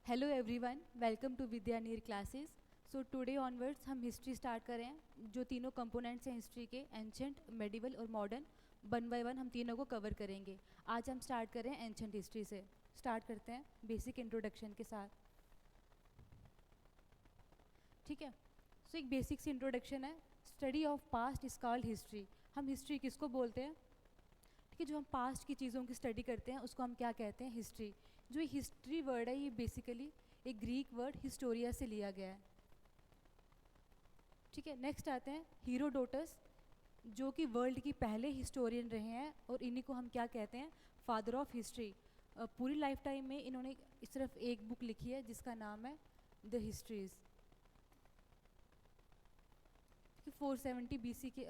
Hello everyone, welcome to विद्या नीर classes. So today onwards हम history start कर रहे हैं। जो तीनों कंपोनेंट्स हैं हिस्ट्री के, एंशंट, मेडिवल और मॉडर्न, वन बाय वन हम तीनों को कवर करेंगे। आज हम स्टार्ट कर रहे हैं एंशंट हिस्ट्री से। स्टार्ट करते हैं बेसिक इंट्रोडक्शन के साथ। ठीक है, सो एक बेसिक सी इंट्रोडक्शन है। Study of past is called history. हम हिस्ट्री किसको बोलते हैं? ठीक है, जो हम पास्ट की चीज़ों की स्टडी करते हैं उसको हम क्या कहते हैं? हिस्ट्री। जो हिस्ट्री वर्ड है ये बेसिकली एक ग्रीक वर्ड हिस्टोरिया से लिया गया है। ठीक है, नेक्स्ट आते हैं हीरोडोटस, जो कि वर्ल्ड की पहले हिस्टोरियन रहे हैं और इन्हीं को हम क्या कहते हैं? Father of history. पूरी लाइफ टाइम में इन्होंने सिर्फ एक बुक लिखी है जिसका नाम है द हिस्ट्रीज। 470 BC के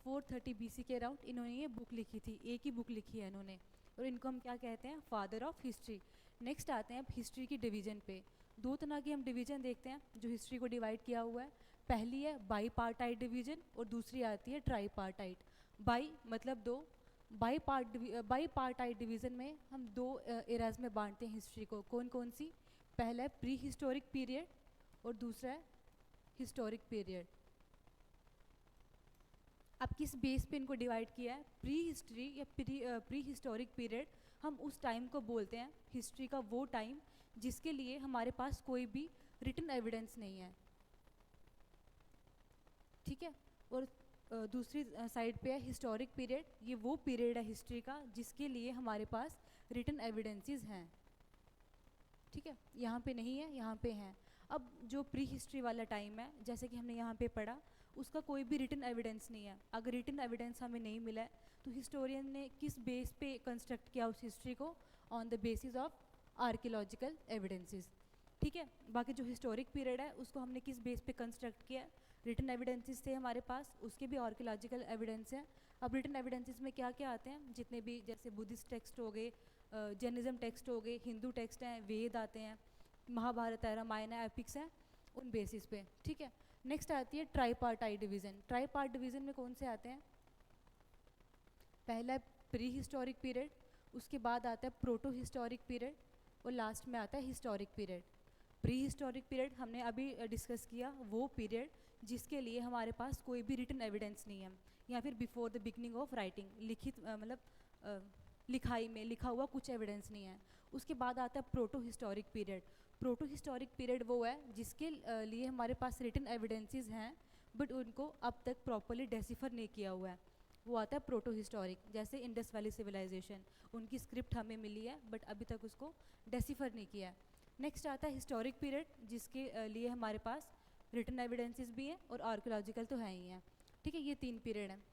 430 BC के अराउंड इन्होंने ये बुक लिखी थी। एक ही बुक लिखी है इन्होंने और इनको हम क्या कहते हैं? Father of history. नेक्स्ट आते हैं अब हिस्ट्री की डिवीजन पे। दो तरह की हम डिवीजन देखते हैं जो हिस्ट्री को डिवाइड किया हुआ है। पहली है बाई पार्टाइट डिवीजन और दूसरी आती है ट्राई पार्टाइट। बाई मतलब दो, बाई पार्टाइट डिवीज़न में हम दो एराज में बांटते हैं हिस्ट्री को। कौन कौन सी? पहला है प्री हिस्टोरिक पीरियड और दूसरा है हिस्टोरिक पीरियड। अब किस बेस पे इनको डिवाइड किया है? प्री हिस्ट्री या प्री हिस्टोरिक पीरियड, हम उस टाइम को बोलते हैं हिस्ट्री का वो टाइम जिसके लिए हमारे पास कोई भी रिटन एविडेंस नहीं है। ठीक है, और दूसरी साइड पे है हिस्टोरिक पीरियड। ये वो पीरियड है हिस्ट्री का जिसके लिए हमारे पास रिटन एविडेंसेस हैं। ठीक है, यहाँ पे नहीं है, यहाँ पे हैं। अब जो प्री हिस्ट्री वाला टाइम है, जैसे कि हमने यहाँ पे पढ़ा, उसका कोई भी रिटन एविडेंस नहीं है। अगर रिटन एविडेंस हमें नहीं मिला है तो हिस्टोरियन ने किस बेस पे कंस्ट्रक्ट किया उस हिस्ट्री को? On the basis of archaeological evidences. ठीक है, बाकी जो हिस्टोरिक पीरियड है उसको हमने किस बेस पे कंस्ट्रक्ट किया? रिटन एविडेंसेस थे हमारे पास, उसके भी आर्कियोलॉजिकल एविडेंस है। अब रिटन एविडेंसेस में क्या क्या आते हैं? जितने भी जैसे बुद्धिस्ट टेक्स्ट हो गए, जैनिज्म टेक्स्ट हो गए, हिंदू टेक्स्ट हैं, वेद आते हैं, महाभारत है, रामायण है, एपिक्स हैं, उन बेसिस पे। ठीक है, नेक्स्ट आती है ट्राईपार्टाइट डिवीज़न। ट्राईपार्ट डिवीज़न में कौन से आते हैं? पहला है प्री हिस्टोरिक पीरियड, उसके बाद आता है प्रोटो हिस्टोरिक पीरियड और लास्ट में आता है historic period. Pre historic period हमने अभी डिस्कस किया, वो पीरियड जिसके लिए हमारे पास कोई भी रिटन एविडेंस नहीं है, या फिर before the beginning of writing, लिखित मतलब लिखाई में लिखा हुआ कुछ एविडेंस नहीं है। उसके बाद आता है proto historic period. Proto historic period वो है जिसके लिए हमारे पास रिटन एविडेंसेस हैं बट उनको अब तक प्रॉपरली डेसिफर नहीं किया हुआ है। वो आता है प्रोटो हिस्टोरिक। जैसे इंडस वैली सिविलाइजेशन, उनकी स्क्रिप्ट हमें मिली है बट अभी तक उसको डेसिफर नहीं किया है। नेक्स्ट आता है हिस्टोरिक पीरियड, जिसके लिए हमारे पास रिटन एविडेंसेस भी हैं और आर्कियोलॉजिकल तो है ही हैं। ठीक है, ये तीन पीरियड हैं।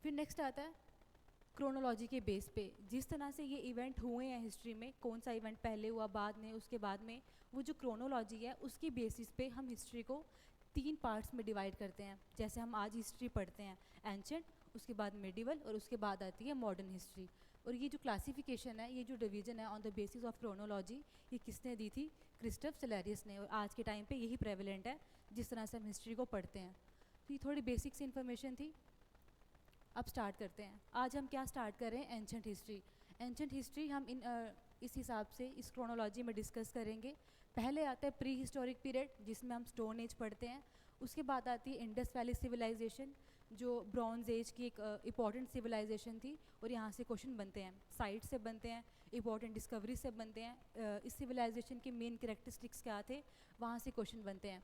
फिर नेक्स्ट आता है क्रोनोलॉजी के बेस पे। जिस तरह से ये इवेंट हुए हैं हिस्ट्री में, कौन सा इवेंट पहले हुआ, बाद में, उसके बाद में, वो जो क्रोनोलॉजी है उसकी बेसिस पे हम हिस्ट्री को तीन पार्ट्स में डिवाइड करते हैं। जैसे हम आज हिस्ट्री पढ़ते हैं एंशंट, उसके बाद मेडिवल और उसके बाद आती है मॉडर्न हिस्ट्री। और ये जो क्लासिफिकेशन है, ये जो डिवीज़न है on the basis of chronology, ये किसने दी थी? क्रिस्टफ सेलेरियस ने। और आज के टाइम पे यही प्रेवलेंट है जिस तरह से हम हिस्ट्री को पढ़ते हैं। तो ये थोड़ी बेसिक सी इन्फॉर्मेशन थी। अब स्टार्ट करते हैं। आज हम क्या स्टार्ट कर रहे हैं? Ancient history. एंशंट हिस्ट्री हम इस हिसाब से इस क्रोनोलॉजी में डिस्कस करेंगे। पहले आता है प्री हिस्टोरिक पीरियड, जिसमें हम स्टोन एज पढ़ते हैं। उसके बाद आती है इंडस वैली सिविलाइजेशन, जो ब्रॉन्ज एज की एक इंपॉर्टेंट सिविलाइजेशन थी और यहाँ से क्वेश्चन बनते हैं, साइट से बनते हैं, इंपॉर्टेंट डिस्कवरी से बनते हैं। इस सिविलाइजेशन के मेन कैरेक्टरिस्टिक्स क्या थे, वहाँ से क्वेश्चन बनते हैं।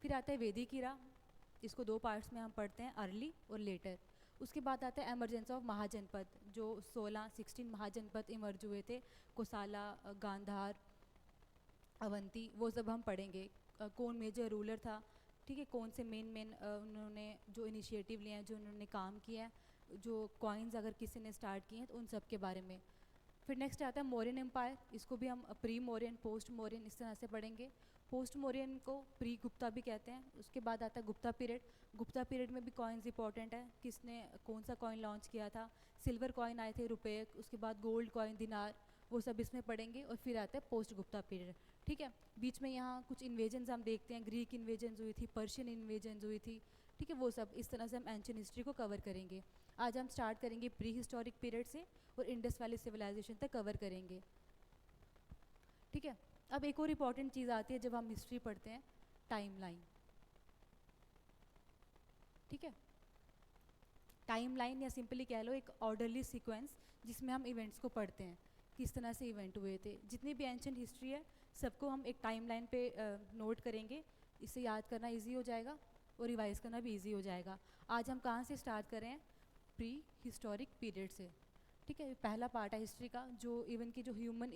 फिर आता है वैदिक ईरा, इसको दो पार्ट्स में हम पढ़ते हैं, अर्ली और लेटर। उसके बाद आता है एमरजेंस ऑफ महाजनपद, जो 16 महाजनपद इमर्ज हुए थे, कोसाला, गांधार, अवंती, वो सब हम पढ़ेंगे। कौन मेजर रूलर था, ठीक है, कौन से मेन उन्होंने जो इनिशिएटिव लिए हैं, जो उन्होंने काम किया है, जो कॉइन्स अगर किसी ने स्टार्ट किए हैं तो उन सब के बारे में। फिर नेक्स्ट आता है मौर्यन एम्पायर, इसको भी हम प्री मौर्यन, पोस्ट मौर्यन इस तरह से पढ़ेंगे। पोस्ट मौर्यन को प्री गुप्ता भी कहते हैं। उसके बाद आता है गुप्ता पीरियड। गुप्ता पीरियड में भी कॉइन्स इंपॉर्टेंट है, किसने कौन सा कॉइन लॉन्च किया था। सिल्वर कॉइन आए थे, रुपये, उसके बाद गोल्ड कॉइन, दिनार, वो सब इसमें पढ़ेंगे। और फिर आता है पोस्ट गुप्ता पीरियड। ठीक है, बीच में यहाँ कुछ इन्वेजन्स हम देखते हैं, ग्रीक इन्वेजन्स हुई थी, पर्शियन इन्वेजन्स हुई थी। ठीक है, वो सब इस तरह से हम एंशियंट हिस्ट्री को कवर करेंगे। आज हम स्टार्ट करेंगे प्री हिस्टोरिक पीरियड से और इंडस वैली सिविलाइजेशन तक कवर करेंगे। ठीक है। अब एक और इम्पॉर्टेंट चीज़ आती है जब हम हिस्ट्री पढ़ते हैं, टाइमलाइन। ठीक है, टाइमलाइन या सिंपली कह लो एक ऑर्डरली सीक्वेंस जिसमें हम इवेंट्स को पढ़ते हैं, किस तरह से इवेंट हुए थे। जितनी भी एंशिएंट हिस्ट्री है सबको हम एक टाइमलाइन पे नोट करेंगे, इससे याद करना इजी हो जाएगा और रिवाइज करना भी इजी हो जाएगा। आज हम कहाँ से स्टार्ट कर रहे हैं, प्री हिस्टोरिक पीरियड से। ठीक है, पहला पार्ट है हिस्ट्री का, जो इवन की जो ह्यूमन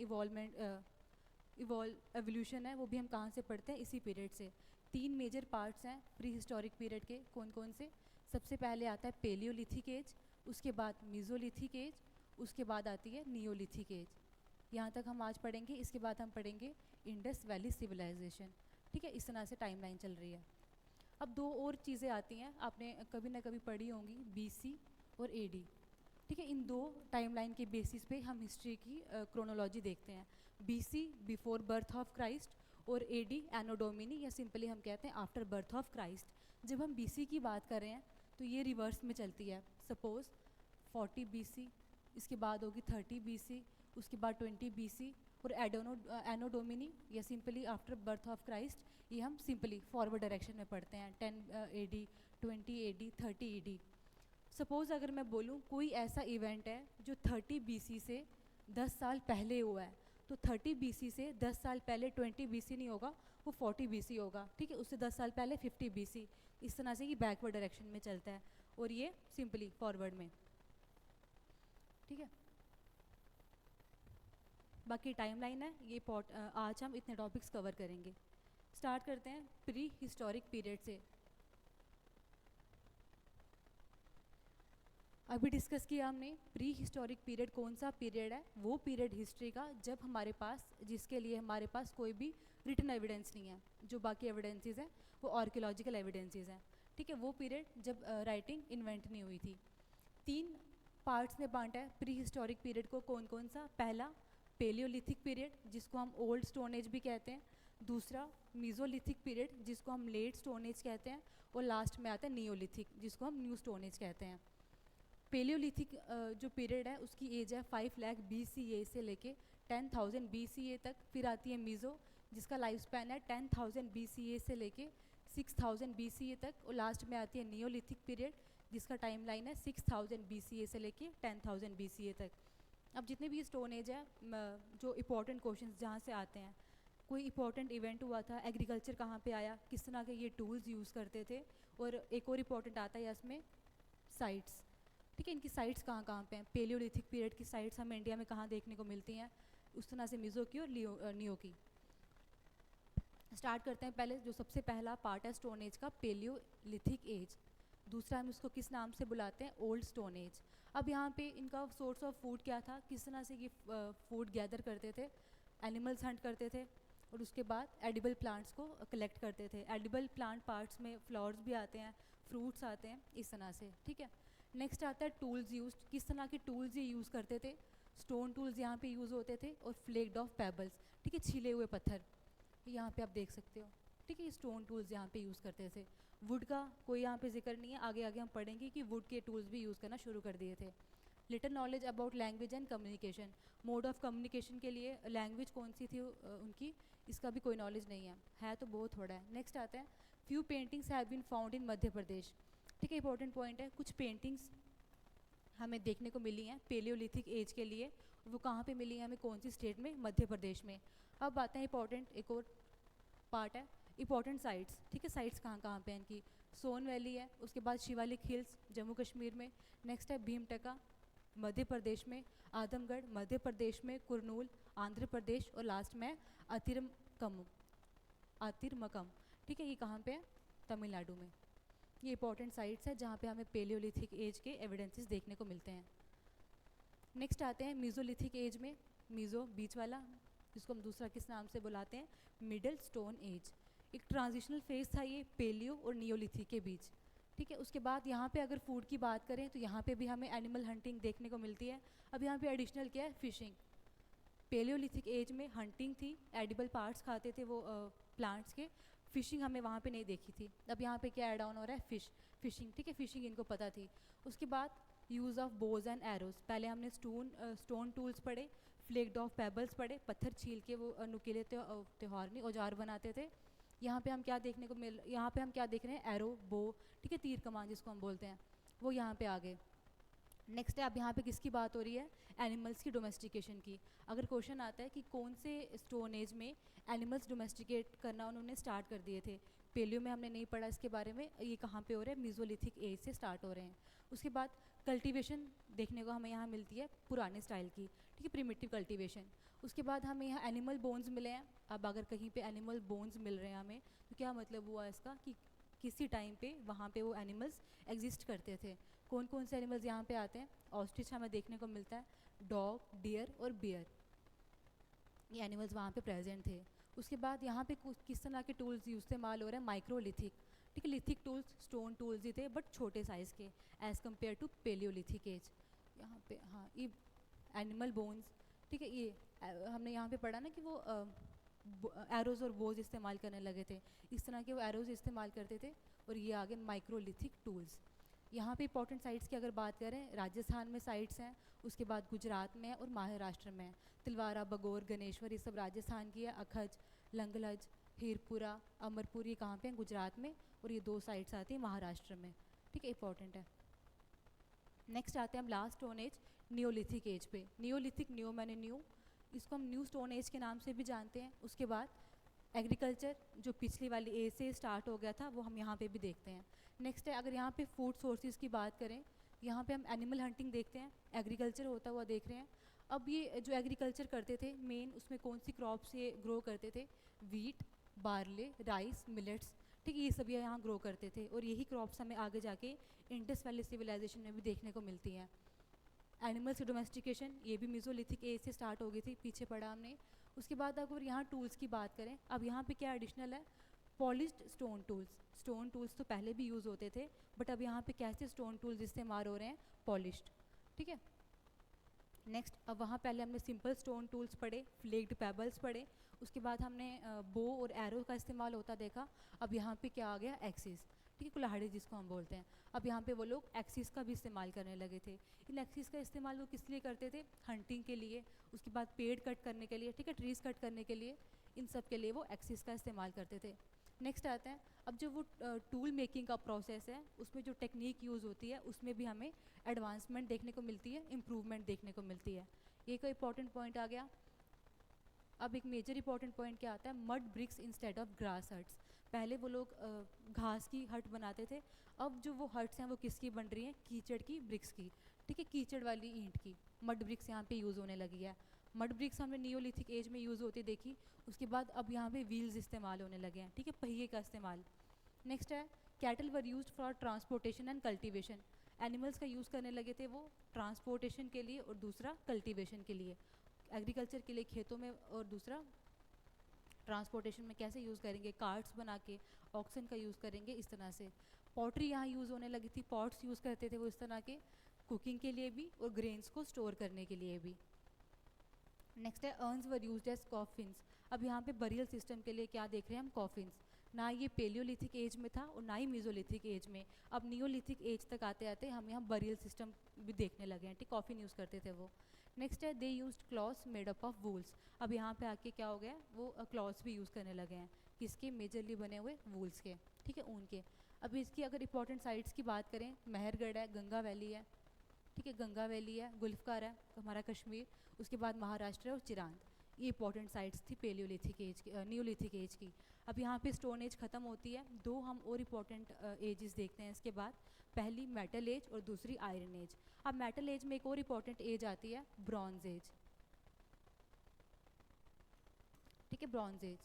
एवोल्यूशन है वो भी हम कहाँ से पढ़ते हैं, इसी पीरियड से। 3 मेजर पार्ट्स हैं प्री हिस्टोरिक पीरियड के, कौन कौन से। सबसे पहले आता है पेलियोलिथिक एज, उसके बाद मीज़ोलिथिक एज, उसके बाद आती है नियोलिथिक एज। यहाँ तक हम आज पढ़ेंगे। इसके बाद हम पढ़ेंगे इंडस वैली सिविलाइजेशन। ठीक है, इस तरह से टाइमलाइन चल रही है। अब 2 और चीज़ें आती हैं, आपने कभी ना कभी पढ़ी होंगी, बीसी और एडी। ठीक है, इन 2 टाइमलाइन के बेसिस पे हम हिस्ट्री की क्रोनोलॉजी देखते हैं। BC before birth of Christ और एडी एनो डोमिनी, या सिंपली हम कहते हैं आफ्टर बर्थ ऑफ क्राइस्ट। जब हम बीसी की बात कर रहे हैं तो ये रिवर्स में चलती है। सपोज़ 40 बीसी, इसके बाद होगी 30 बीसी, उसके बाद 20 बीसी, और एनो डोमिनी या simply after birth of Christ, ये हम सिंपली फॉरवर्ड डायरेक्शन में पढ़ते हैं। 10 एडी, 20 एडी, 30 एडी। सपोज़ अगर मैं बोलूँ कोई ऐसा इवेंट है जो 30 बीसी से 10 साल पहले हुआ है, तो 30 बीसी से 10 साल पहले 20 बीसी नहीं होगा, वो 40 बीसी होगा। ठीक है, उससे 10 साल पहले 50 बीसी। इस तरह से ये बैकवर्ड डायरेक्शन में चलता है और ये सिंपली फॉरवर्ड में। ठीक है, बाकी टाइमलाइन है ये आज हम इतने टॉपिक्स कवर करेंगे। स्टार्ट करते हैं प्री हिस्टोरिक पीरियड से। अभी डिस्कस किया हमने प्री हिस्टोरिक पीरियड कौन सा पीरियड है, वो पीरियड हिस्ट्री का जब हमारे पास, जिसके लिए हमारे पास कोई भी रिटन एविडेंस नहीं है। जो बाकी एविडेंसेस हैं वो आर्कियोलॉजिकल एविडेंसेस हैं। ठीक है, वो पीरियड जब राइटिंग इन्वेंट नहीं हुई थी। 3 पार्ट्स में बांटा है प्री हिस्टोरिक पीरियड को। कौन कौन सा, पहला पेलियोलिथिक पीरियड जिसको हम ओल्ड स्टोन एज भी कहते हैं, दूसरा मीज़ोलिथिक पीरियड जिसको हम लेट स्टोन एज कहते हैं, और लास्ट में आता है नियोलिथिक जिसको हम न्यू स्टोन एज कहते हैं। पेलियोलिथिक जो पीरियड है उसकी एज है 5 लाख BCE से लेके 10,000 BCE तक। फिर आती है मीज़ो जिसका लाइफ स्पैन है 10,000 BCE से लेके 6,000 BCE तक, और लास्ट में आती है नियोलिथिक पीरियड जिसका टाइमलाइन है 6,000 BCE से लेके 10,000 BCE तक। अब जितने भी स्टोन एज है, जो इंपॉर्टेंट क्वेश्चंस जहाँ से आते हैं, कोई इंपॉर्टेंट इवेंट हुआ था, एग्रीकल्चर कहाँ पे आया, किस तरह के ये टूल्स यूज़ करते थे, और एक और इंपॉर्टेंट आता है इसमें साइट्स। ठीक है, इनकी साइट्स कहाँ कहाँ पे हैं। पेलियोलिथिक पीरियड की साइट्स हमें इंडिया में कहाँ देखने को मिलती हैं, उस तरह से मिज़ो की और नियो की। स्टार्ट करते हैं पहले, जो सबसे पहला पार्ट है स्टोन एज का, पेलियोलिथिक एज। दूसरा हम उसको किस नाम से बुलाते हैं, ओल्ड स्टोन एज। अब यहाँ पे इनका सोर्स ऑफ फूड क्या था, किस तरह से ये फूड गैदर करते थे, एनिमल्स हंट करते थे, और उसके बाद एडिबल प्लांट्स को कलेक्ट करते थे। एडिबल प्लांट पार्ट्स में फ्लावर्स भी आते हैं, फ्रूट्स आते हैं, इस तरह से। ठीक है, नेक्स्ट आता है टूल्स यूज, किस तरह के टूल्स ये यूज़ करते थे। स्टोन टूल्स यहाँ पे यूज़ होते थे, और फ्लेक्ड ऑफ पेबल्स, ठीक है, छिले हुए पत्थर, यहाँ पे आप देख सकते हो। ठीक है, ये स्टोन टूल्स यहाँ पे यूज़ करते थे। वुड का कोई यहाँ पे जिक्र नहीं है, आगे आगे हम पढ़ेंगे कि वुड के टूल्स भी यूज़ करना शुरू कर दिए थे। Little knowledge about language and communication, mode of communication के लिए लैंग्वेज कौन सी थी उनकी, इसका भी कोई नॉलेज नहीं है तो बहुत थोड़ा है। नेक्स्ट आता है few paintings have been found in Madhya Pradesh. ठीक है, इंपॉर्टेंट पॉइंट है, कुछ पेंटिंग्स हमें देखने को मिली हैं पेलियोलिथिक एज के लिए, वो कहाँ पे मिली हैं हमें, कौन सी स्टेट में, मध्य प्रदेश में। अब आते हैं इंपॉर्टेंट, एक और पार्ट है इंपॉर्टेंट साइट्स। ठीक है, साइट्स कहाँ कहाँ पे हैं इनकी, सोन वैली है, उसके बाद शिवालिक हिल्स जम्मू कश्मीर में, नेक्स्ट है भीमटका मध्य प्रदेश में, आदमगढ़ मध्य प्रदेश में, कुरनूल आंध्र प्रदेश, और लास्ट में आतिरमकम। ठीक है, ये कहाँ पे है, तमिलनाडु में। ये इंपॉर्टेंट साइट्स है जहाँ पे हमें पेलियोलिथिक एज के एविडेंसेस देखने को मिलते हैं। नेक्स्ट आते हैं मीज़ोलिथिक एज में, मीज़ो बीच वाला, जिसको हम दूसरा किस नाम से बुलाते हैं, मिडिल स्टोन एज। एक ट्रांजिशनल फेज था ये पेलियो और नियोलिथिक के बीच। ठीक है, उसके बाद यहाँ पे अगर फूड की बात करें तो यहाँ पे भी हमें एनिमल हंटिंग देखने को मिलती है। अब यहाँ पे एडिशनल क्या है, फिशिंग। पेलियोलिथिक एज में हंटिंग थी, एडिबल पार्ट्स खाते थे वो प्लांट्स के, फिशिंग हमें वहाँ पे नहीं देखी थी। अब यहाँ पे क्या ऐड ऑन हो रहा है, फिशिंग। ठीक है, फिशिंग इनको पता थी। उसके बाद use of Bhoj and arrows. पहले हमने स्टोन टूल्स पढ़े, फ्लेक्ड ऑफ पेबल्स पढ़े, पत्थर छील के वो नुकीले त्यौहार नहीं औजार बनाते थे। यहाँ पे हम क्या देखने को यहाँ पे हम क्या देख रहे हैं, एरो, बो, ठीक है, तीर कमान जिसको हम बोलते हैं, वो यहाँ पे आ गए। नेक्स्ट है, अब यहाँ पे किसकी बात हो रही है, एनिमल्स की डोमेस्टिकेशन की। अगर क्वेश्चन आता है कि कौन से स्टोन एज में एनिमल्स डोमेस्टिकेट करना उन्होंने स्टार्ट कर दिए थे, पेलियो में हमने नहीं पढ़ा इसके बारे में, ये कहाँ पे हो रहा है, मीजोलिथिक एज से स्टार्ट हो रहे हैं। उसके बाद कल्टीवेशन देखने को हमें यहाँ मिलती है पुराने स्टाइल की, ठीक है, प्रिमिटिव कल्टीवेशन। उसके बाद हमें यहाँ एनिमल बोन्स मिले हैं। अब अगर कहीं पे एनिमल बोन्स मिल रहे हैं हमें, तो क्या मतलब हुआ इसका कि किसी टाइम पे वहाँ पे वो एनिमल्स एग्जिस्ट करते थे। कौन कौन से एनिमल्स यहाँ पे आते हैं, ऑस्ट्रिच हमें देखने को मिलता है, डॉग, डियर और बियर, ये एनिमल्स वहाँ पे प्रेजेंट थे। उसके बाद यहाँ पे किस तरह के टूल्स इस्तेमाल हो रहे हैं, माइक्रोलिथिक, ठीक है, लिथिक टूल्स स्टोन टूल्स ही थे बट छोटे साइज़ के as compare to palaeolithic age. यहाँ पे हाँ, ये एनिमल बोन्स, ठीक है, ये हमने यहाँ पे पढ़ा ना कि वो एरोज़ और बोज इस्तेमाल करने लगे थे, इस तरह के वो एरोज़ इस्तेमाल करते थे। और ये आगे माइक्रोलिथिक टूल्स। यहाँ पे इंपॉर्टेंट साइट्स की अगर बात करें, राजस्थान में साइट्स हैं, उसके बाद गुजरात में है और महाराष्ट्र में है। तिलवारा, बगोर, गणेश्वर, ये सब राजस्थान की है। अखज, लंगलज, हीरपुरा, अमरपुर, ये कहाँ पे हैं, गुजरात में, और ये 2 साइट्स आती हैं महाराष्ट्र में, ठीक है, इंपॉर्टेंट है। नेक्स्ट आते हैं हम last stone age, neolithic age पे। नियोलिथिक, न्यू मैंने न्यू, इसको हम न्यू स्टोन एज के नाम से भी जानते हैं। उसके बाद एग्रीकल्चर जो पिछली वाली एज से स्टार्ट हो गया था, वो हम यहाँ पे भी देखते हैं। नेक्स्ट है, अगर यहाँ पे फूड सोर्सेज की बात करें, यहाँ पे हम एनिमल हंटिंग देखते हैं, एग्रीकल्चर होता हुआ देख रहे हैं। अब ये जो एग्रीकल्चर करते थे मेन, उसमें कौन सी क्रॉप्स ये ग्रो करते थे, वीट, बार्ले, राइस, मिलेट्स, ठीक है, ये सभी यहाँ ग्रो करते थे। और यही क्रॉप्स हमें आगे जाके इंडस वैली सिविलाइजेशन में भी देखने को मिलती हैं। एनिमल्स डोमेस्टिकेशन, ये भी मीजोलिथिक एज से स्टार्ट हो गई थी, पीछे पढ़ा हमने। उसके बाद अगर यहाँ टूल्स की बात करें, अब यहाँ पे क्या एडिशनल है, polished stone tools. Stone tools तो पहले भी यूज़ होते थे, बट अब यहाँ पे कैसे स्टोन टूल्स इस्तेमाल हो रहे हैं, पॉलिश्ड, ठीक है। नेक्स्ट, अब वहाँ पहले हमने सिंपल स्टोन टूल्स पढ़े, फ्लेक्ड पेबल्स पढ़े, उसके बाद हमने बो और एरो का इस्तेमाल होता देखा। अब यहाँ पे क्या आ गया, एक्सिस, ठीक है, कुल्हाड़ी जिसको हम बोलते हैं। अब यहाँ पे वो लोग एक्सिस का भी इस्तेमाल करने लगे थे। इन एक्सिस का इस्तेमाल वो किस लिए करते थे, हंटिंग के लिए, उसके बाद पेड़ कट करने के लिए, ठीक है, ट्रीज कट करने के लिए, इन सब के लिए वो एक्सिस का इस्तेमाल करते थे। नेक्स्ट आता है, अब जो वो टूल मेकिंग का प्रोसेस है, उसमें जो टेक्निक यूज़ होती है, उसमें भी हमें एडवांसमेंट देखने को मिलती है, इम्प्रूवमेंट देखने को मिलती है। ये कोई इंपॉर्टेंट पॉइंट आ गया। अब एक मेजर इंपॉर्टेंट पॉइंट क्या आता है, mud bricks instead of grass huts. पहले वो लोग घास की हट बनाते थे, अब जो वो हट्स हैं वो किसकी बन रही हैं, कीचड़ की ब्रिक्स की, ठीक है, कीचड़ वाली ईंट की, मड ब्रिक्स यहाँ पे यूज़ होने लगी है। मड ब्रिक्स हमने नियोलिथिक एज में यूज़ होती देखी। उसके बाद अब यहाँ पे व्हील्स इस्तेमाल होने लगे हैं, ठीक है, पहिए का इस्तेमाल। नेक्स्ट है, cattle were used for transportation and cultivation. Animals का यूज़ करने लगे थे वो ट्रांसपोर्टेशन के लिए और दूसरा कल्टीवेशन के लिए, एग्रीकल्चर के लिए खेतों में, और दूसरा ट्रांसपोर्टेशन में कैसे यूज़ करेंगे, कार्ट्स बना के, ऑक्सन का यूज़ करेंगे, इस तरह से। पॉटरी यहाँ यूज़ होने लगी थी, पॉट्स यूज़ करते थे वो इस तरह के, कुकिंग के लिए भी और ग्रेन्स को स्टोर करने के लिए भी। नेक्स्ट है, urns were used as coffins. अब यहाँ पे बरियल सिस्टम के लिए क्या देख रहे हैं हम, कॉफिन्स। ना ये पेलियोलिथिक एज में था और ना ही मीजोलिथिक एज में, अब नियोलिथिक एज तक आते आते हम यहाँ बरियल सिस्टम भी देखने लगे हैं, ठीक, कॉफिन यूज़ करते थे वो। नेक्स्ट है, they used clothes made up of wools. अब यहाँ पे आके क्या हो गया, वो क्लॉथ्स भी यूज़ करने लगे हैं, किसके, मेजरली बने हुए वूल्स के, ठीक है, ऊन के। अब इसकी अगर इंपॉर्टेंट साइट्स की बात करें, मेहरगढ़ है, गंगा वैली है, ठीक है, गंगा वैली है, गुल्फकार है हमारा कश्मीर, उसके बाद महाराष्ट्र और चिरांद, ये इंपॉर्टेंट साइट्स थी पेलियोलिथिक एज की, नियोलिथिक एज की। अब यहाँ पे स्टोन एज ख़त्म होती है, 2 हम और इंपॉर्टेंट एजेस देखते हैं इसके बाद, पहली मेटल एज और दूसरी आयरन एज। अब मेटल एज में एक और इंपॉर्टेंट एज आती है, ब्रॉन्ज एज, ठीक है, ब्रॉन्ज एज।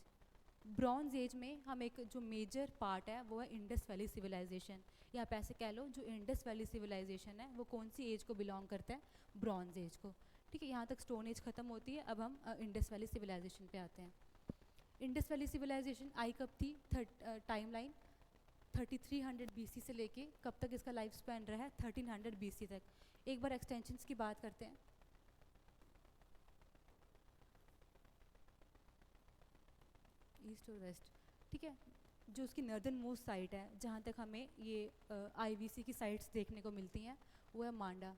ब्रॉन्ज एज में हम एक जो मेजर पार्ट है वो है इंडस वैली सिविलाइजेशन, या आप ऐसे कह लो जो इंडस वैली सिविलाइजेशन है वो कौन सी एज को बिलोंग करता है, ब्रॉन्ज एज को, ठीक है। यहाँ तक स्टोन एज ख़त्म होती है, अब हम इंडस वैली सिविलाइजेशन पे आते हैं। इंडस वैली सिविलाइजेशन आई कब थी, टाइमलाइन 3300 BC से लेके कब तक इसका लाइफ स्पैन रहा है, 1300 BC तक। एक बार एक्सटेंशंस की बात करते हैं। ईस्ट और वेस्ट, ठीक है, जो उसकी नर्दर्न मोस्ट साइट है जहाँ तक हमें ये आईवीसी की साइट्स देखने को मिलती हैं वो है मांडा,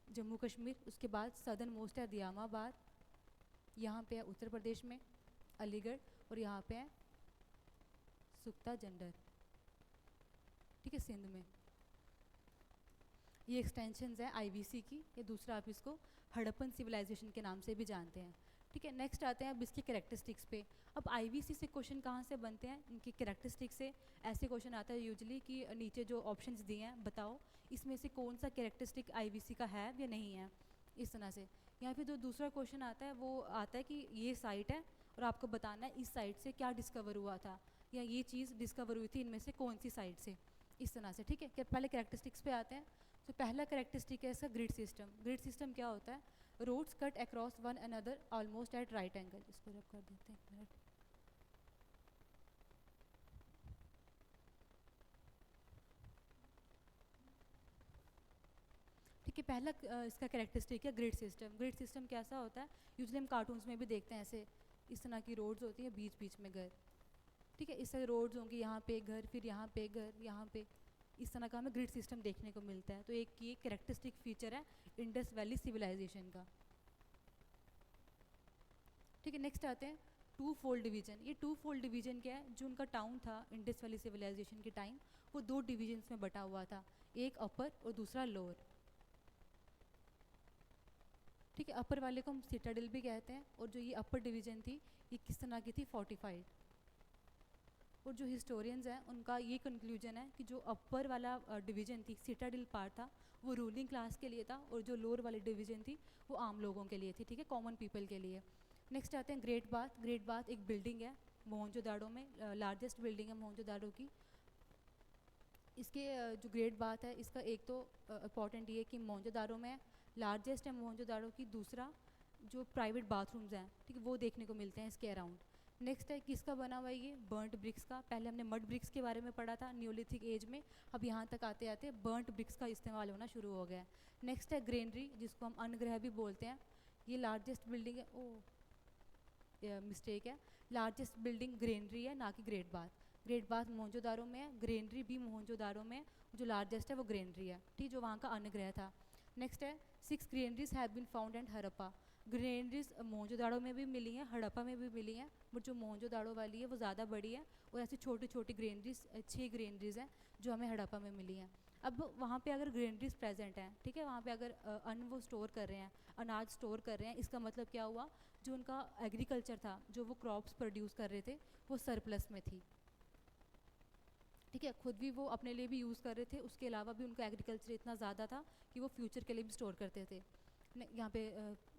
जम्मू कश्मीर। उसके बाद सदर्न मोस्ट है दियामाबाद, यहाँ पे है उत्तर प्रदेश में अलीगढ़, और यहाँ पे है सुख्ता जंडर, ठीक है, सिंध में। ये एक्सटेंशंस है आईवीसी की। ये दूसरा आप इसको हड़प्पन सिविलाइजेशन के नाम से भी जानते हैं, ठीक है। नेक्स्ट आते हैं अब इसकी कैरेक्टरिस्टिक्स पे। अब आईवीसी से क्वेश्चन कहाँ से बनते हैं, इनकी कैरेक्टरिस्टिक्स से। ऐसे क्वेश्चन आता है यूजुअली कि नीचे जो ऑप्शंस दिए हैं बताओ इसमें से कौन सा कैरेक्टरिस्टिक आईवीसी का है या नहीं है, इस तरह से। या फिर जो दूसरा क्वेश्चन आता है वो आता है कि ये साइट है और आपको बताना है इस साइट से क्या डिस्कवर हुआ था, या ये चीज़ डिस्कवर हुई थी इनमें से कौन सी साइट से, इस तरह से, ठीक है। पहले कैरेक्टरिस्टिक्स पे आते हैं। तो पहला कैरेक्टरिस्टिक है इसका ग्रिड सिस्टम। ग्रिड सिस्टम क्या होता है, roads cut across one another almost at right angle. इसको रब कर देते हैं एक मिनट। ठीक है, पहला इसका कैरेक्टरिस्टिक है ग्रिड सिस्टम। ग्रिड सिस्टम कैसा होता है, यूजुअली हम कार्टून्स में भी देखते हैं, ऐसे इस तरह की रोड्स होती है, बीच बीच में घर, ठीक है। इस तरह रोड्स होंगी, यहाँ पे घर, फिर यहाँ पे घर, यहाँ पे, इस तरह का हमें ग्रिड सिस्टम देखने को मिलता है। तो एक ये कैरेक्टरिस्टिक फीचर है इंडस वैली सिविलाइजेशन का, ठीक है। नेक्स्ट आते हैं टू फोल्ड डिवीजन। ये टू फोल्ड डिवीजन क्या है, जो उनका टाउन था इंडस वैली सिविलाइजेशन के टाइम, वो दो डिवीजन्स में बटा हुआ था, एक अपर और दूसरा लोअर, ठीक है। अपर वाले को हम सिटाडेल भी कहते हैं, और जो ये अपर डिवीजन थी ये किस तरह की थी, फोर्टिफाइड। और जो हिस्टोरियंस हैं उनका ये कंक्लूजन है कि जो अपर वाला डिवीज़न थी, सिटाडेल पार्ट था, वो रूलिंग क्लास के लिए था, और जो लोअर वाली डिवीज़न थी वो आम लोगों के लिए थी, ठीक है, कॉमन पीपल के लिए। नेक्स्ट आते हैं ग्रेट बाथ। ग्रेट बाथ एक बिल्डिंग है मोहनजोदाड़ो में, लार्जेस्ट बिल्डिंग है मोहनजोदाड़ो की। इसके जो ग्रेट बाथ है इसका एक तो इम्पॉर्टेंट ये कि मोहनजोदाड़ो में लार्जेस्ट है मोहनजोदाड़ो की। दूसरा जो प्राइवेट बाथरूम्स हैं, ठीक है, वो देखने को मिलते हैं इसके अराउंड। नेक्स्ट है किसका बना हुआ है ये, बर्न्ट ब्रिक्स का। पहले हमने मड ब्रिक्स के बारे में पढ़ा था न्यूलिथिक एज में, अब यहाँ तक आते आते बर्न्ट ब्रिक्स का इस्तेमाल होना शुरू हो गया है। नेक्स्ट है ग्रेनरी, जिसको हम अन्नगृह भी बोलते हैं। ये लार्जेस्ट बिल्डिंग है, ओ मिस्टेक है, लार्जेस्ट बिल्डिंग ग्रेनरी है ना कि great bath. Great bath Mohenjodaro में है, ग्रेनरी भी मोहनजोदारो में, जो लार्जेस्ट है वो ग्रेनरी है, ठीक, जो वहाँ का अन्नगृह था। नेक्स्ट है 6 granaries have been found and Harappa. Granaries Mohenjodaro में भी मिली हैं, हड़प्पा में भी मिली हैं, बट जो मोहनजोदाड़ो वाली है वो ज़्यादा बड़ी है, और ऐसी छोटी छोटी ग्रेनरीज 6 ग्रेनरीज हैं जो हमें हड़प्पा में मिली हैं। अब वहाँ पे अगर ग्रेनरीज प्रेजेंट हैं, ठीक है, वहाँ पे अगर अन्न वो स्टोर कर रहे हैं, अनाज स्टोर कर रहे हैं, इसका मतलब क्या हुआ, जो उनका एग्रीकल्चर था, जो वो क्रॉप्स प्रोड्यूस कर रहे थे, वो सरप्लस में थी, ठीक है। खुद भी वो अपने लिए भी यूज़ कर रहे थे, उसके अलावा भी उनका एग्रीकल्चर इतना ज़्यादा था कि वो फ्यूचर के लिए भी स्टोर करते थे। यहाँ पे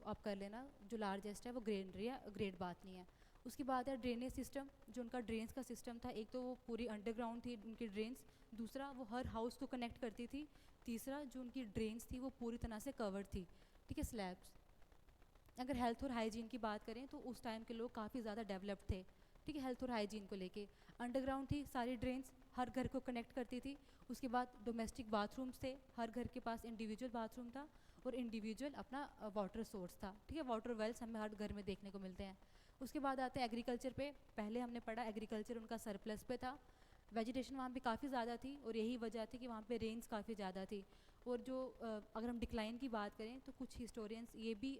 आप कर लेना, जो लार्जेस्ट है वो ग्रेनरी है, ग्रेट बात नहीं है। उसके बाद है ड्रेनेज सिस्टम। जो उनका ड्रेन्स का सिस्टम था, एक तो वो पूरी अंडरग्राउंड थी उनकी ड्रेन्स, दूसरा वो हर हाउस को कनेक्ट करती थी, तीसरा जो उनकी ड्रेन्स थी वो पूरी तरह से कवर्ड थी, ठीक है, स्लैब्स। अगर हेल्थ और हाइजीन की बात करें तो उस टाइम के लोग काफ़ी ज़्यादा डेवलप्ड थे, ठीक है, हेल्थ और हाइजीन को लेके। अंडरग्राउंड थी सारी ड्रेन्स, हर घर को कनेक्ट करती थी। उसके बाद डोमेस्टिक बाथरूम्स थे, हर घर के पास इंडिविजुअल बाथरूम था, और इंडिविजुअल अपना वाटर सोर्स था, ठीक है, वाटर वेल्स हमें हर घर में देखने को मिलते हैं। उसके बाद आते हैं एग्रीकल्चर पे। पहले हमने पढ़ा एग्रीकल्चर उनका सरप्लस पे था, वेजिटेशन वहाँ पे काफ़ी ज़्यादा थी, और यही वजह थी कि वहाँ पे रेंज काफ़ी ज़्यादा थी। और जो अगर हम डिक्लाइन की बात करें तो कुछ हिस्टोरियंस ये भी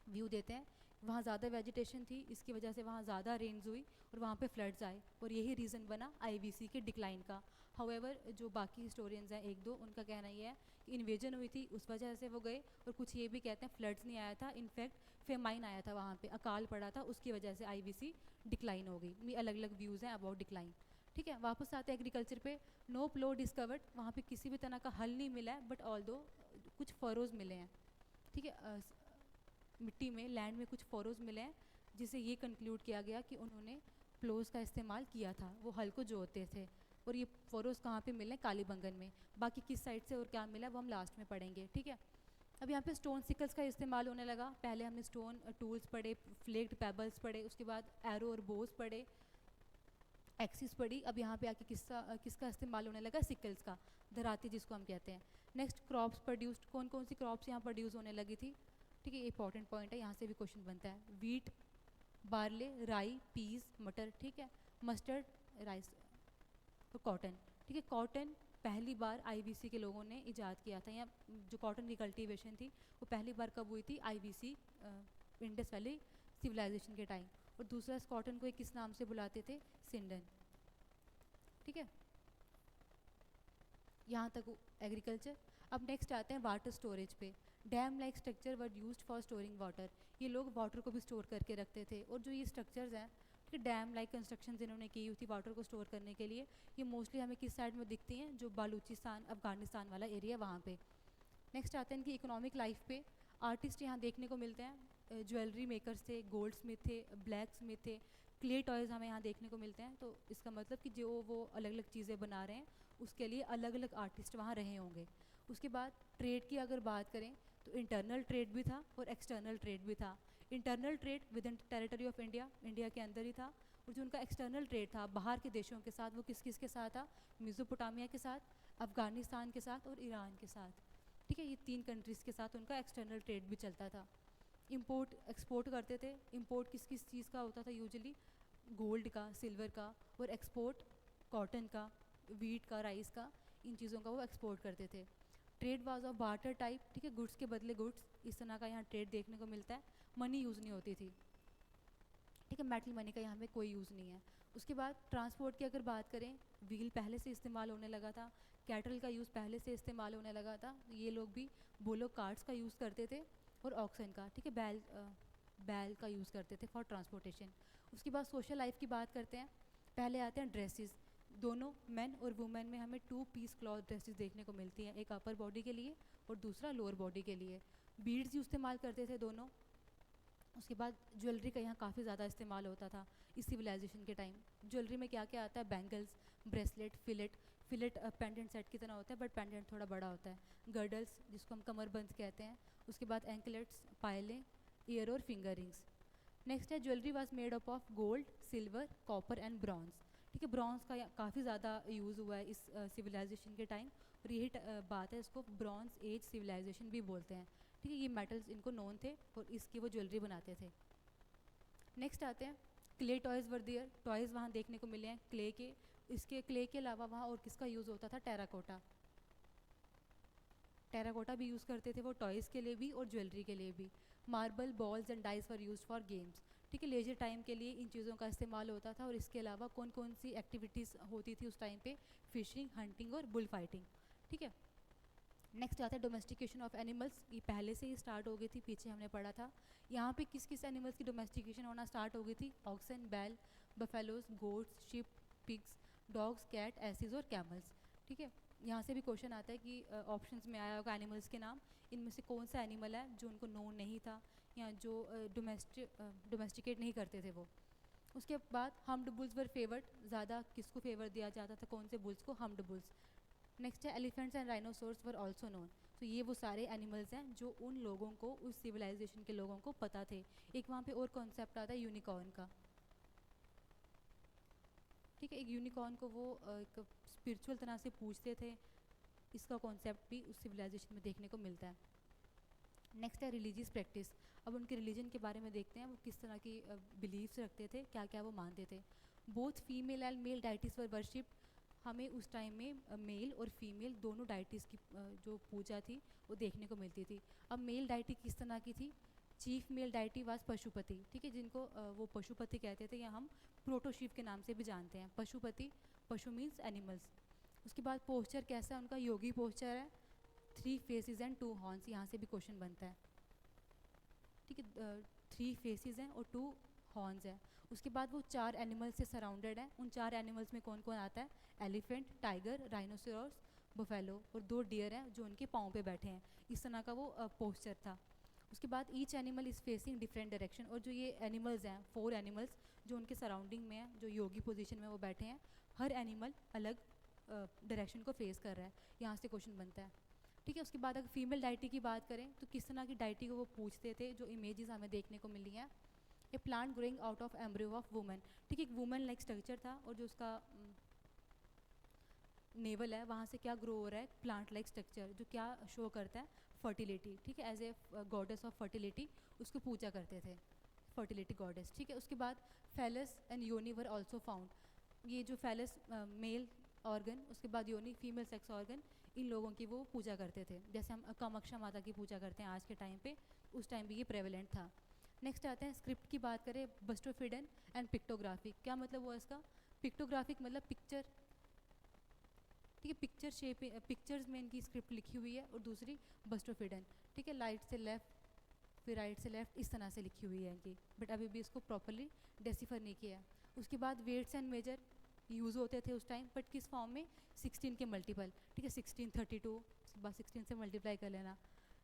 व्यू देते हैं, वहाँ ज़्यादा वेजिटेशन थी, इसकी वजह से वहाँ ज़्यादा रेंज हुई और वहाँ पे फ्लड्स आए, और यही रीज़न बना आईवीसी के डिक्लाइन का। हाउएवर जो बाकी हिस्टोरियंस हैं एक दो, उनका कहना ये है कि इन्वेजन हुई थी उस वजह से वो गए, और कुछ ये भी कहते हैं फ्लड्स नहीं आया था, इनफैक्ट फेमाइन आया था, वहाँ पे अकाल पड़ा था, उसकी वजह से आईवीसी डिक्लाइन हो गई। ये अलग अलग व्यूज़ हैं अबाउट डिक्लाइन, ठीक है। वापस आते हैं एग्रीकल्चर पे। नो प्लो डिस्कवर्ड, वहाँ पे किसी भी तरह का हल नहीं मिला है, बट ऑल दो कुछ फरोज़ मिले हैं, ठीक है, मिट्टी में, लैंड में कुछ फरोज़ मिले हैं, जिसे ये कंक्लूड किया गया कि उन्होंने प्लोज का इस्तेमाल किया था, वो हल को जोतते थे। और ये फरोज़ कहाँ पे मिले हैं, कालीबंगन में। बाकी किस साइड से और क्या मिला वो हम लास्ट में पढ़ेंगे, ठीक है। अब यहाँ पे स्टोन सिकल्स का इस्तेमाल होने लगा। पहले हमने स्टोन टूल्स पढ़े, फ्लेक्ड पेबल्स पढ़े, उसके बाद एरो और बोज पढ़े, एक्सिस पढ़ी। अब यहाँ पे आके किसका इस्तेमाल होने लगा, सिकल्स का, धराती जिसको हम कहते हैं। नेक्स्ट क्रॉप्स प्रोड्यूस्ड, कौन कौन सी क्रॉप्स यहाँ प्रोड्यूस होने लगी थी, ठीक है, ये इंपॉर्टेंट पॉइंट है, यहाँ से भी क्वेश्चन बनता है। वीट, बार्ले, राई, पीस, मटर, ठीक है। मस्टर्ड राइस और कॉटन। ठीक है, कॉटन पहली बार आईवीसी के लोगों ने इजाद किया था, या जो कॉटन की कल्टीवेशन थी वो पहली बार कब हुई थी, आईवीसी इंडस वैली सिविलाइजेशन के टाइम। और दूसरा इस कॉटन को एक किस नाम से बुलाते थे, सिंडन। ठीक है, यहाँ तक एग्रीकल्चर। अब नेक्स्ट आते हैं वाटर स्टोरेज पे। Dam like structure were used for storing water. ये लोग वाटर को भी स्टोर करके रखते थे। और जो ये स्ट्रक्चर्स हैं, ठीक है, डैम लाइक कंस्ट्रक्शन जिन्होंने की हुई थी वाटर को स्टोर करने के लिए, ये मोस्टली हमें किस साइड में दिखती हैं, जो बालूचिस्तान अफगानिस्तान वाला एरिया वहाँ पे। नेक्स्ट आते हैं इनकी इकोनॉमिक लाइफ पे। आर्टिस्ट यहाँ देखने को मिलते हैं, ज्वेलरी मेकर्स थे, गोल्ड स्मिथ थे, ब्लैक स्मिथ थे, क्ले टॉयज़ हमें यहाँ देखने को मिलते हैं। तो इसका मतलब कि जो वो अलग अलग चीज़ें बना रहे हैं उसके लिए अलग अलग आर्टिस्ट वहाँ रहे होंगे। उसके बाद ट्रेड की अगर बात करें तो इंटरनल ट्रेड भी था और एक्सटर्नल ट्रेड भी था। Internal trade with in territory of India, India के अंदर ही था। और जो उनका एक्सटर्नल ट्रेड था बाहर के देशों के साथ, वो किस किस के साथ था, मेसोपोटामिया के साथ, अफ़गानिस्तान के साथ और ईरान के साथ। ठीक है, ये 3 कंट्रीज़ के साथ उनका एक्सटर्नल ट्रेड भी चलता था। इंपोर्ट एक्सपोर्ट करते थे। इंपोर्ट किस किस चीज़ का होता था, यूजुअली गोल्ड का, सिल्वर का। और एक्सपोर्ट कॉटन का, वीट का, राइस का, इन चीज़ों का वो एक्सपोर्ट करते थे। Trade was of barter type. ठीक है, गुड्स के बदले गुड्स, इस तरह का यहाँ ट्रेड देखने को मिलता है। मनी यूज़ नहीं होती थी। ठीक है, मेटल मनी का यहाँ पे कोई यूज़ नहीं है। उसके बाद ट्रांसपोर्ट की अगर बात करें, व्हील पहले से इस्तेमाल होने लगा था, कैटल का यूज़ पहले से इस्तेमाल होने लगा था। ये लोग भी बोलो कार्ट्स का यूज़ करते थे और ऑक्सन का, ठीक है, बैल का यूज़ करते थे फॉर ट्रांसपोर्टेशन। उसके बाद सोशल लाइफ की बात करते हैं। पहले आते हैं ड्रेसेस। दोनों मेन और वुमेन में हमें 2 पीस क्लॉथ ड्रेसेस देखने को मिलती हैं, एक अपर बॉडी के लिए और दूसरा लोअर बॉडी के लिए। बीड्स यूँ इस्तेमाल करते थे दोनों। उसके बाद ज्वेलरी का यहाँ काफ़ी ज़्यादा इस्तेमाल होता था इस सिविलाइजेशन के टाइम। ज्वेलरी में क्या क्या आता है, bangles, bracelet, fillet pendant set की तरह होता है बट पेंडेंट थोड़ा बड़ा होता है। गर्डल्स जिसको हम कमरबंद कहते हैं। उसके बाद एंकलेट्स, पायलें, ईयर और फिंगर रिंग्स। नेक्स्ट है jewellery was made up of gold, silver, copper and bronze. ठीक है, ब्रॉन्ज का काफ़ी ज़्यादा यूज़ हुआ है इस सिविलाइजेशन के टाइम। और यही बात है, इसको ब्रॉन्ज एज सिविलाइजेशन भी बोलते हैं। ठीक है, ये मेटल्स इनको नोन थे और इसकी वो ज्वेलरी बनाते थे। नेक्स्ट आते हैं clay toys were there. Toys वहाँ देखने को मिले हैं क्ले के। इसके क्ले के अलावा वहाँ और किसका यूज़ होता था, टेराकोटा। टेराकोटा भी यूज़ करते थे वो टॉयज़ के लिए भी और ज्वेलरी के लिए भी। Marble, balls and dice were used for games. ठीक है, लेजर टाइम के लिए इन चीज़ों का इस्तेमाल होता था। और इसके अलावा कौन कौन सी एक्टिविटीज़ होती थी उस टाइम पे, फिशिंग, हंटिंग और बुल फाइटिंग। ठीक है, नेक्स्ट आता है डोमेस्टिकेशन ऑफ एनिमल्स। ये पहले से ही स्टार्ट हो गई थी, पीछे हमने पढ़ा था। यहाँ पे किस किस एनिमल्स की डोमेस्टिकेशन होना स्टार्ट हो गई थी, ऑक्सन, बैल, buffaloes, goats, sheep, pigs, dogs, cat, asses और कैमल्स। ठीक है, यहाँ से भी क्वेश्चन आता है कि ऑप्शंस में आया होगा एनिमल्स के नाम, इनमें से कौन सा एनिमल है जो उनको नोन नहीं था या जो डोमेस्टिकेट नहीं करते थे वो। उसके बाद हम्ड बुल्स वर फेवर्ड। ज़्यादा किसको फेवर दिया जाता था, कौन से बुल्स को, हम्ड बुल्स। नेक्स्ट है elephants and rhinoceros were also known. तो ये वो सारे एनिमल्स हैं जो उन लोगों को, उस सिविलाइजेशन के लोगों को पता थे। एक वहाँ पे और कॉन्सेप्ट आता है यूनिकॉर्न का। ठीक है, एक यूनिकॉर्न को वो एक स्पिरिचुअल तरह से पूछते थे। इसका कॉन्सेप्ट भी उस सिविलाइजेशन में देखने को मिलता है। नेक्स्ट है रिलीजियस प्रैक्टिस। अब उनके रिलीजन के बारे में देखते हैं, वो किस तरह की बिलीव्स रखते थे, क्या क्या वो मानते थे। Both female and male deities were worship. हमें उस टाइम में मेल और फीमेल दोनों डाइटिस की जो पूजा थी वो देखने को मिलती थी। अब मेल डाइटी किस तरह की थी, chief male deity was Pashupati. ठीक है, जिनको वो पशुपति कहते थे या हम प्रोटोशिव के नाम से भी जानते हैं। पशुपति, पशु मीन्स एनिमल्स। उसके बाद पोस्चर कैसा है उनका, योगी पोस्चर है। 3 फेसेस एंड 2 हॉर्न्स, यहाँ से भी क्वेश्चन बनता है। ठीक है, 3 फेसेस हैं और 2 हॉर्न्स हैं। उसके बाद वो 4 एनिमल्स से सराउंडेड है। उन 4 एनिमल्स में कौन कौन आता है, एलिफेंट, टाइगर, राइनोसोरस, बुफेलो और 2 डियर हैं जो उनके पाँव पे बैठे हैं। इस तरह का वो पोस्चर था। उसके बाद each animal is facing different direction. और जो ये एनिमल्स हैं, 4 एनिमल्स जो उनके सराउंडिंग में हैं, जो योगी पोजीशन में वो बैठे हैं, हर एनिमल अलग डायरेक्शन को फेस कर रहा है। यहाँ से क्वेश्चन बनता है। ठीक है, उसके बाद अगर फीमेल डाइटी की बात करें तो किस तरह की डाइटी को वो पूछते थे, जो इमेजेस हमें देखने को मिली हैं। A plant growing out of embryo of woman. ठीक है, एक वुमन लाइक स्ट्रक्चर था और जो उसका नेवल है वहाँ से क्या ग्रो हो रहा है, प्लांट लाइक स्ट्रक्चर, जो क्या शो करता है, फर्टिलिटी। ठीक है, as a goddess of fertility उसको पूजा करते थे, फर्टिलिटी गॉडेस। ठीक है, उसके बाद फेलस एंड योनी वर ऑल्सो फाउंड। ये जो फैलस मेल ऑर्गन, उसके बाद योनि फीमेल सेक्स ऑर्गन, इन लोगों की वो पूजा करते थे। जैसे हम कामाक्षा माता की पूजा करते हैं आज के टाइम पे, उस टाइम भी ये प्रेवलेंट था। नेक्स्ट आते हैं स्क्रिप्ट की बात करें, बस्टोफिडन एंड पिक्टोग्राफिक। क्या मतलब हुआ इसका? पिक्टोग्राफिक मतलब पिक्चर, ठीक है, पिक्चर शेप, पिक्चर्स में इनकी स्क्रिप्ट लिखी हुई है। और दूसरी बस्टोफिडन, ठीक है, लाइट से लेफ्ट फिर राइट से लेफ्ट इस तरह से लिखी हुई है इनकी, बट अभी भी इसको प्रॉपरली डेसिफर नहीं किया है। उसके बाद वेट्स एंड मेजर यूज़ होते थे उस टाइम, बट किस फॉर्म में? 16 के मल्टीपल, ठीक है, 16, 32, उसके बाद 16 से मल्टीप्लाई कर लेना।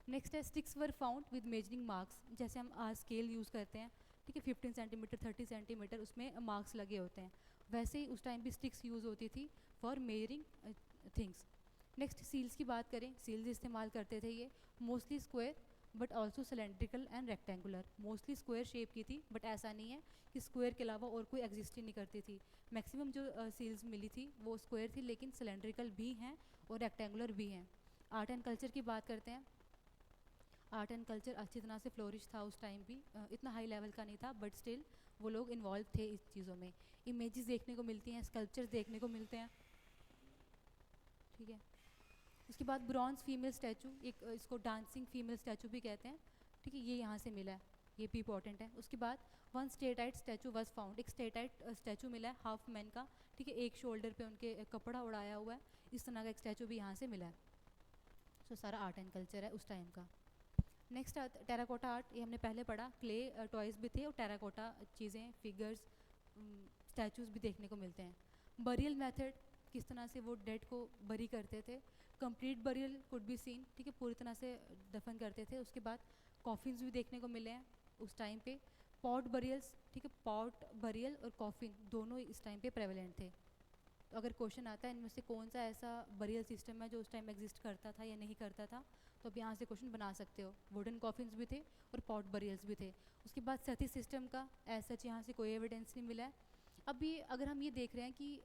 नेक्स्ट है sticks were found with measuring marks. जैसे हम आज स्केल यूज़ करते हैं, ठीक है, 15 सेंटीमीटर 30 सेंटीमीटर उसमें मार्क्स लगे होते हैं, वैसे ही उस टाइम भी स्टिक्स यूज़ होती थी for measuring things. Next seals की बात करें, सील्स इस्तेमाल करते थे ये mostly square but also cylindrical and rectangular. Mostly square shape की थी, बट ऐसा नहीं है कि स्क्वायर के अलावा और कोई एग्जिस्ट ही नहीं करती थी। मैक्सिमम जो सील्स मिली थी वो स्क्वायर थी, लेकिन सिलेंड्रिकल भी हैं और रेक्टेंगुलर भी हैं। आर्ट एंड कल्चर की बात करते हैं, आर्ट एंड कल्चर अच्छी तरह से फ्लोरिश था उस टाइम भी, इतना हाई लेवल का नहीं था, बट स्टिल वो लोग इन्वॉल्व थे इस चीज़ों में। इमेजेस देखने को मिलती हैं, स्कल्पचर्स देखने को मिलते हैं, ठीक है। उसके बाद ब्रॉन्ज फीमेल स्टैचू, एक इसको डांसिंग फीमेल स्टैचू भी कहते हैं, ठीक है, ये यहाँ से मिला है, ये भी इंपॉर्टेंट है। उसके बाद one steatite statue was found, एक स्टेटाइट स्टैचू मिला है हाफ मैन का, ठीक है, एक शोल्डर पे उनके कपड़ा उड़ाया हुआ है, इस तरह का एक स्टैचू भी यहाँ से मिला है। सो सारा आर्ट एंड कल्चर है उस टाइम का। नेक्स्ट टेराकोटा आर्ट, ये हमने पहले पढ़ा, क्ले टॉयज़ भी थे और टेराकोटा चीज़ें, फिगर्स, स्टैचूज़ भी देखने को मिलते हैं। बरियल मेथड, किस तरह से वो डेड को बरी करते थे। Complete burial could be seen, ठीक है, पूरी तरह से दफन करते थे। उसके बाद कॉफिन्स भी देखने को मिले हैं उस टाइम पे। पॉट बरियल्स, ठीक है, पॉट बरियल और कॉफिन दोनों इस टाइम पे प्रेवलेंट थे। तो अगर क्वेश्चन आता है इनमें से कौन सा ऐसा बरियल सिस्टम है जो उस टाइम एग्जिस्ट करता था या नहीं करता था, तो आप यहाँ से क्वेश्चन बना सकते हो। वुडन कॉफिन्स भी थे और पॉट बरियल्स भी थे। उसके बाद सती सिस्टम का एज सच यहाँ से कोई एविडेंस नहीं मिला है। अभी अगर हम ये देख रहे हैं कि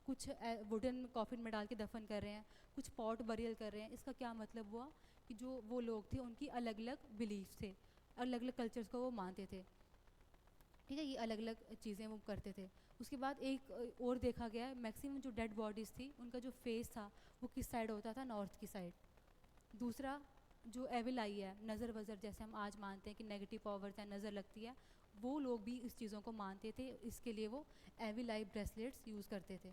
कुछ वुडन कॉफिन में डाल के दफन कर रहे हैं, कुछ पॉट बरियल कर रहे हैं, इसका क्या मतलब हुआ कि जो वो लोग थे उनकी अलग अलग बिलीफ्स थे, अलग अलग कल्चर्स को वो मानते थे, ठीक है, ये अलग अलग चीज़ें वो करते थे। उसके बाद एक और देखा गया है, मैक्सिमम जो डेड बॉडीज़ थी उनका जो फेस था वो किस साइड होता था? नॉर्थ की साइड। दूसरा जो एविल आई है, नज़र वज़र, जैसे हम आज मानते हैं कि नेगेटिव पावर्स हैं, नज़र लगती है, वो लोग भी इस चीज़ों को मानते थे, इसके लिए वो एविल आई ब्रेसलेट्स यूज़ करते थे,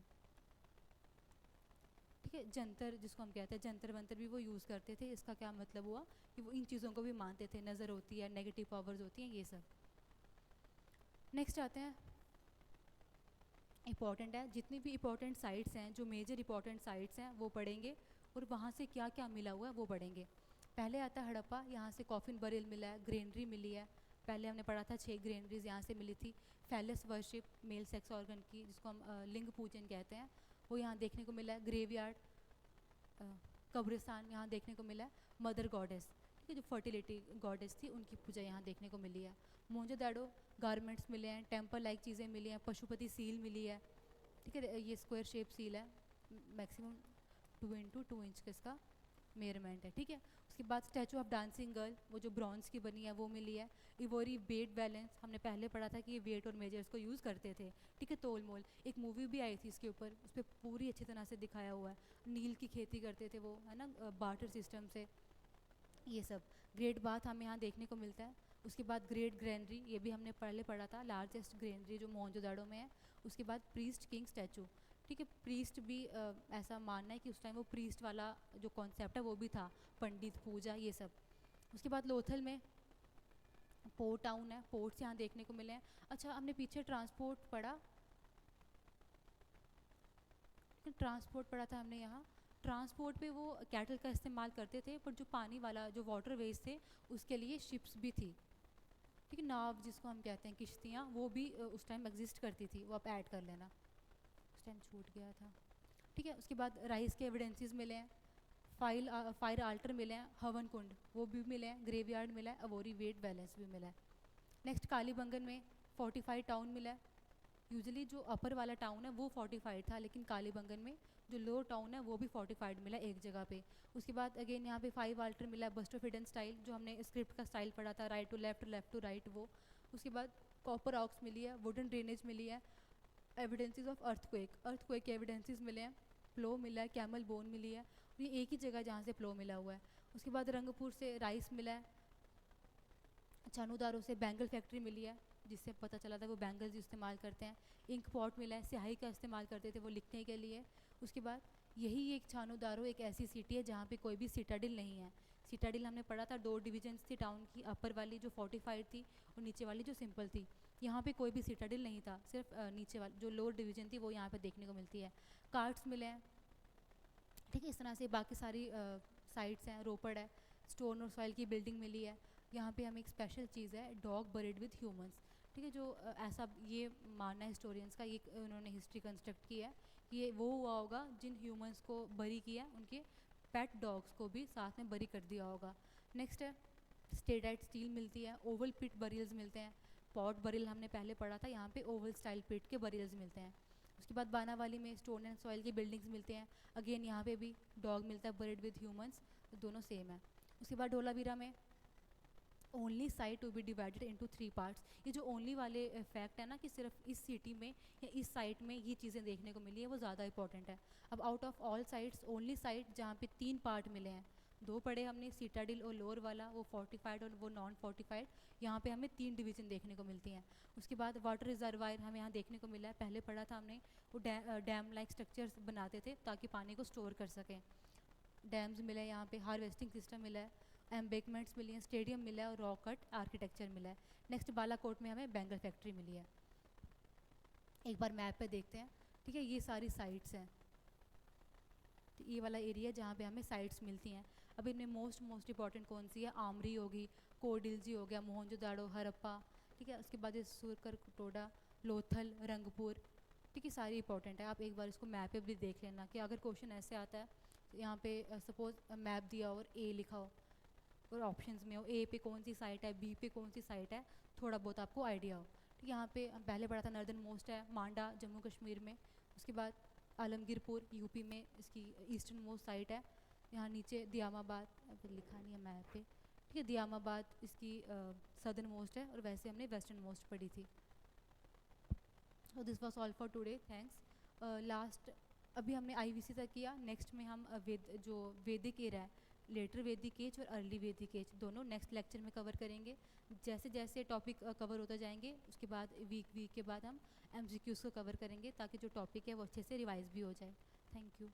ठीक है। जंतर जिसको हम कहते हैं, जंतर मंतर भी वो यूज़ करते थे। इसका क्या मतलब हुआ कि वो इन चीज़ों को भी मानते थे, नज़र होती है, नेगेटिव पावर्स होती हैं, ये सब। नेक्स्ट आते हैं, इंपॉर्टेंट है, जितनी भी इंपॉर्टेंट साइट्स हैं, जो मेजर इंपॉर्टेंट साइट्स हैं वो पढ़ेंगे, और वहाँ से क्या क्या मिला हुआ है वो पढ़ेंगे। पहले आता है हड़प्पा, यहाँ से कॉफिन बरियल मिला है, ग्रेनरी मिली है। पहले हमने पढ़ा था 6 ग्रेनरीज यहाँ से मिली थी। फैलस वर्शिप, मेल सेक्स ऑर्गन की, जिसको हम लिंग पूजन कहते हैं, वो यहाँ देखने को मिला है। ग्रेवयार्ड, कब्रिस्तान यहाँ देखने को मिला है। मदर गॉडेस, ठीक है, जो फर्टिलिटी गॉडेस थी, उनकी पूजा यहाँ देखने को मिली है। मोहनजोदाड़ो गारमेंट्स मिले हैं, टेम्पल लाइक चीज़ें मिली हैं, पशुपति सील मिली है, ठीक है, ये स्क्वायर शेप सील है, मैक्सिमम 2 इंच का इसका मेजरमेंट है, ठीक है। उसके बाद स्टैचू ऑफ डांसिंग गर्ल, वो जो ब्रॉन्ज की बनी है वो मिली है। इवोरी वेट बैलेंस, हमने पहले पढ़ा था कि ये वेट और मेजर्स को यूज़ करते थे, ठीक है, तोल मोल। एक मूवी भी आई थी इसके ऊपर, उस पर पूरी अच्छी तरह से दिखाया हुआ है। नील की खेती करते थे वो, है ना, बार्टर सिस्टम से, ये सब। ग्रेट बाथ हमें यहाँ देखने को मिलता है। उसके बाद ग्रेट ग्रैंडरी, ये भी हमने पहले पढ़ा था, लार्जेस्ट ग्रैंडरी जो मोहनजोदाड़ो में है। उसके बाद प्रीस्ट किंग स्टैचू, ठीक है, प्रीस्ट भी ऐसा मानना है कि उस टाइम वो प्रीस्ट वाला जो कॉन्सेप्ट है वो भी था, पंडित पूजा, ये सब। उसके बाद लोथल में पोर्ट टाउन है, पोर्ट्स यहाँ देखने को मिले हैं। अच्छा, हमने पीछे ट्रांसपोर्ट पढ़ा, ट्रांसपोर्ट पढ़ा था हमने यहाँ। ट्रांसपोर्ट पे वो कैटल का इस्तेमाल करते थे, पर जो पानी वाला जो वाटर वेज थे उसके लिए शिप्स भी थी, ठीक है, नाव जिसको हम कहते हैं, किश्तियाँ, वो भी उस टाइम एग्जिस्ट करती थी, वो आप ऐड कर लेना, उस टाइम छूट गया था, ठीक है। उसके बाद राइस के एविडेंसेस मिले हैं, फायर आल्टर मिले हैं, हवन कुंड वो भी मिले हैं, ग्रेवयार्ड मिला है, अवोरी वेट बैलेंस भी मिला है। नेक्स्ट कालीबंगन में फोर्टिफाइड टाउन मिला है। यूजुअली जो अपर वाला टाउन है वो फोर्टिफाइड था, लेकिन कालीबंगन में जो लोअर टाउन है वो भी फोर्टिफाइड मिला एक जगह पे। उसके बाद अगेन यहाँ पे 5 आल्टर मिला है, बस्टोफिडन स्टाइल, जो हमने स्क्रिप्ट का स्टाइल पढ़ा था, right to left, left to right, वो। उसके बाद कॉपर ऑक्स मिली है, वुडन ड्रेनेज मिली है, एविडेंसेस ऑफ अर्थक्वेक के एविडेंसेस मिले हैं, प्लो मिला है, कैमल बोन मिली है, और ये एक ही जगह जहाँ से प्लो मिला हुआ है। उसके बाद रंगपुर से राइस मिला है, छानूदारों से बैंगल फैक्ट्री मिली है, जिससे पता चला था वो बैंगल्स इस्तेमाल करते हैं। इंक पॉट मिला है, स्याही का इस्तेमाल करते थे वो लिखने के लिए। उसके बाद यही एक छानूदारो एक ऐसी सिटी है जहाँ पे कोई भी सिटाडिल नहीं है। सिटाडिल हमने पढ़ा था 2 डिविजन्स थी टाउन की, अपर वाली जो फोर्टिफाइड थी और नीचे वाली जो सिंपल थी। यहाँ पे कोई भी सिटाडिल नहीं था, सिर्फ नीचे वाली जो लोअर डिवीजन थी वो यहाँ पे देखने को मिलती है। कार्ड्स मिले हैं, ठीक है। इस तरह से बाकी सारी साइट्स हैं, रोपड़ है, स्टोन और सॉइल की बिल्डिंग मिली है। यहाँ पे हमें एक स्पेशल चीज़ है, डॉग बरीड विद ह्यूमंस, ठीक है। जो ऐसा ये मानना है हिस्टोरियंस का, ये उन्होंने हिस्ट्री कंस्ट्रक्ट की है कि ये वो हुआ होगा जिन ह्यूमंस को बरी किया, उनके पेट डॉग्स को भी साथ में बरी कर दिया होगा। नेक्स्ट है स्टेडाइट स्टील मिलती है, ओवल पिट बरियल्स मिलते हैं। पॉट बरियल हमने पहले पढ़ा था, यहाँ पे ओवल स्टाइल पिट के बरियल्स मिलते हैं। उसके बाद बानावाली में स्टोन एंड सॉइल की बिल्डिंग्स मिलते हैं। अगेन यहाँ पे भी डॉग मिलता है बरीड विद ह्यूमंस, दोनों सेम है। उसके बाद ढोलावीरा में only site to be divided into 3 parts. ये जो ओनली वाले फैक्ट है ना कि सिर्फ इस सिटी में या इस साइट में ये चीज़ें देखने को मिली है, वो ज़्यादा इंपॉर्टेंट है। अब out of all sites only site जहाँ पे 3 पार्ट मिले हैं, 2 पढ़े हमने, सिटाडिल और लोअर वाला, वो फोर्टिफाइड और वो नॉन फोर्टिफाइड, यहाँ पे हमें 3 डिवीज़न देखने को मिलती हैं। उसके बाद वाटर रिजर्वायर हमें यहाँ देखने को मिला है, पहले पढ़ा था हमने, वो डैम लाइक स्ट्रक्चर्स बनाते थे ताकि पानी को स्टोर कर सकें। डैम्स मिला है यहाँ पे, हार्वेस्टिंग सिस्टम मिला है, एम्बेकमेंट्स मिली हैं, स्टेडियम मिला है और रॉक कट आर्किटेक्चर मिला है। नेक्स्ट बालाकोट में हमें बैंगल फैक्ट्री मिली है। एक बार मैप पे देखते हैं, ठीक है। ये सारी साइट्स हैं, तो ये वाला एरिया जहाँ पे हमें साइट्स मिलती हैं। अब इनमें मोस्ट इंपॉर्टेंट कौन सी है? आमरी होगी, कोडिल्जी हो गया, मोहनजोदाड़ो, हरप्पा, ठीक है। उसके बाद ये सुरकर कुटोडा, लोथल, रंगपुर, ठीक है, सारी इंपॉर्टेंट है। आप एक बार इसको मैप पे भी देख लेना कि अगर क्वेश्चन ऐसे आता है, यहाँ पे सपोज मैप दिया और ए लिखा हो और ऑप्शंस में हो, ए पे कौन सी साइट है, बी पे कौन सी साइट है, थोड़ा बहुत आपको आइडिया हो, ठीक है। यहाँ पे हम पहले पढ़ा था नर्दर्न मोस्ट है मांडा, जम्मू कश्मीर में। उसके बाद आलमगीरपुर यूपी में इसकी ईस्टर्न मोस्ट साइट है। यहाँ नीचे दियामाबाद, अभी लिखा नहीं है मैप पे, ठीक है, दियामाबाद इसकी सदर्न मोस्ट है, और वैसे हमने वेस्टर्न मोस्ट पढ़ी थी। So this was all for today, thanks. Last अभी हमने IVC तक किया, नेक्स्ट में हम जो वैदिक एरा है, लेटर वैदिक एज और अर्ली वैदिक एज, दोनों नेक्स्ट लेक्चर में कवर करेंगे। जैसे जैसे टॉपिक कवर होता जाएंगे, उसके बाद वीक के बाद हम MCQs को कवर करेंगे ताकि जो टॉपिक है वो अच्छे से रिवाइज भी हो जाए। Thank you.